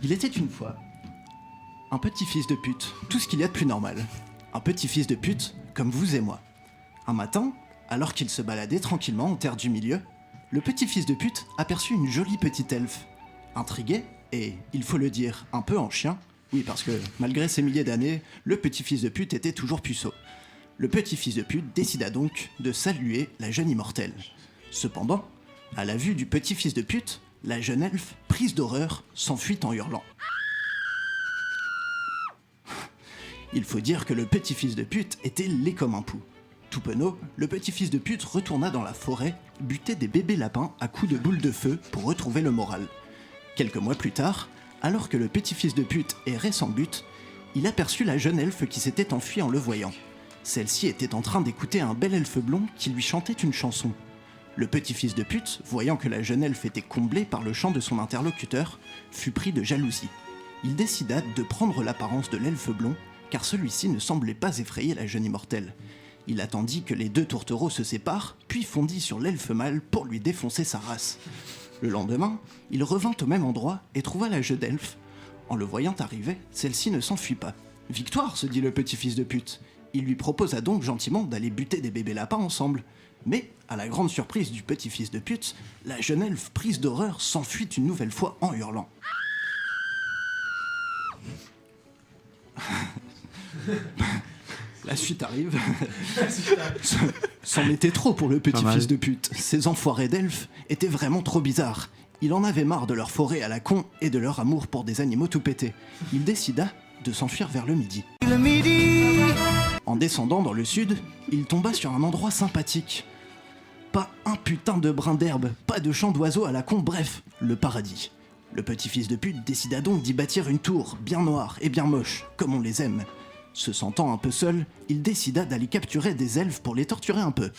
Il était une fois un petit fils de pute, tout ce qu'il y a de plus normal. Un petit fils de pute comme vous et moi. Un matin, alors qu'il se baladait tranquillement en terre du milieu, le petit fils de pute aperçut une jolie petite elfe. Intrigué, et, il faut le dire, un peu en chien, oui parce que, malgré ces milliers d'années, le petit fils de pute était toujours puceau. Le petit fils de pute décida donc de saluer la jeune immortelle. Cependant, à la vue du petit fils de pute, la jeune elfe, prise d'horreur, s'enfuit en hurlant. Il faut dire que le petit fils de pute était laid comme un pou. Tout penaud, le petit fils de pute retourna dans la forêt, buter des bébés lapins à coups de boules de feu pour retrouver le moral. Quelques mois plus tard, alors que le petit fils de pute errait sans but, il aperçut la jeune elfe qui s'était enfuie en le voyant. Celle-ci était en train d'écouter un bel elfe blond qui lui chantait une chanson. Le petit fils de pute, voyant que la jeune elfe était comblée par le chant de son interlocuteur, fut pris de jalousie. Il décida de prendre l'apparence de l'elfe blond, car celui-ci ne semblait pas effrayer la jeune immortelle. Il attendit que les deux tourtereaux se séparent, puis fondit sur l'elfe mâle pour lui défoncer sa race. Le lendemain, il revint au même endroit et trouva la jeune elfe. En le voyant arriver, celle-ci ne s'enfuit pas. « Victoire !» se dit le petit fils de pute. Il lui proposa donc gentiment d'aller buter des bébés lapins ensemble. Mais, à la grande surprise du petit fils de pute, la jeune elfe, prise d'horreur, s'enfuit une nouvelle fois en hurlant. La suite arrive. C'en était trop pour le petit fils de pute. Ces enfoirés d'elfes étaient vraiment trop bizarres. Il en avait marre de leur forêt à la con et de leur amour pour des animaux tout pétés. Il décida de s'enfuir vers le midi. En descendant dans le sud, il tomba sur un endroit sympathique. Pas un putain de brin d'herbe, pas de chant d'oiseaux à la con, bref, le paradis. Le petit fils de pute décida donc d'y bâtir une tour, bien noire et bien moche, comme on les aime. Se sentant un peu seul, il décida d'aller capturer des elfes pour les torturer un peu.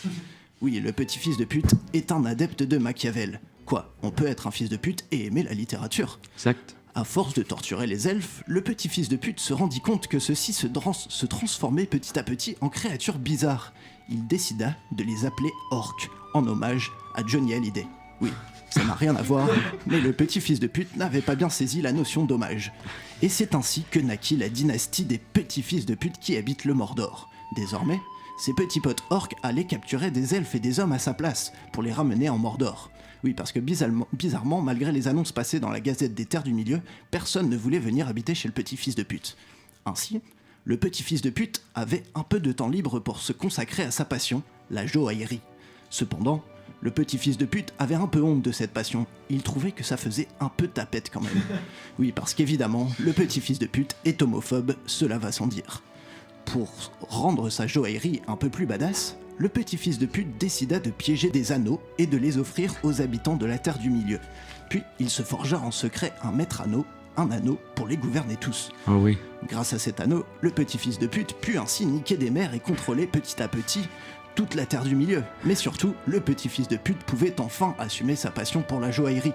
Oui, le petit fils de pute est un adepte de Machiavel. Quoi, on peut être un fils de pute et aimer la littérature. Exact. À force de torturer les elfes, le petit fils de pute se rendit compte que ceux-ci se transformaient petit à petit en créatures bizarres. Il décida de les appeler orques, en hommage à Johnny Hallyday. Oui, ça n'a rien à voir, mais le petit fils de pute n'avait pas bien saisi la notion d'hommage. Et c'est ainsi que naquit la dynastie des petits fils de pute qui habitent le Mordor. Désormais, ces petits potes orques allaient capturer des elfes et des hommes à sa place, pour les ramener en Mordor. Oui, parce que bizarrement, malgré les annonces passées dans la Gazette des Terres du Milieu, personne ne voulait venir habiter chez le petit fils de pute. Ainsi, le petit fils de pute avait un peu de temps libre pour se consacrer à sa passion, la joaillerie. Cependant, le petit fils de pute avait un peu honte de cette passion. Il trouvait que ça faisait un peu tapette quand même. Oui, parce qu'évidemment, le petit fils de pute est homophobe, cela va sans dire. Pour rendre sa joaillerie un peu plus badass, le petit fils de pute décida de piéger des anneaux et de les offrir aux habitants de la Terre du Milieu. Puis il se forgea en secret un maître anneau, un anneau pour les gouverner tous. Oh oui. Grâce à cet anneau, le petit fils de pute put ainsi niquer des mers et contrôler petit à petit toute la Terre du Milieu. Mais surtout, le petit fils de pute pouvait enfin assumer sa passion pour la joaillerie.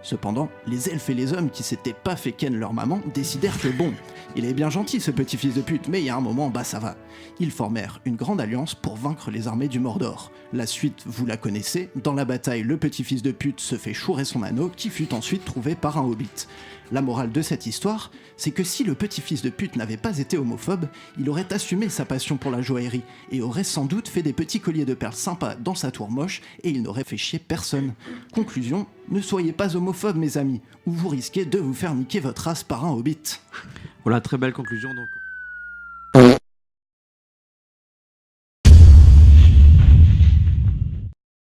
Cependant, les elfes et les hommes qui s'étaient pas fait ken leur maman décidèrent que bon, il est bien gentil ce petit fils de pute, mais il y a un moment, bah ça va. Ils formèrent une grande alliance pour vaincre les armées du Mordor. La suite, vous la connaissez, dans la bataille, le petit fils de pute se fait chourer son anneau qui fut ensuite trouvé par un hobbit. La morale de cette histoire, c'est que si le petit fils de pute n'avait pas été homophobe, il aurait assumé sa passion pour la joaillerie et aurait sans doute fait des petits colliers de perles sympas dans sa tour moche et il n'aurait fait chier personne. Conclusion, ne soyez pas homophobes mes amis, ou vous risquez de vous faire niquer votre race par un hobbit. Voilà, très belle conclusion donc.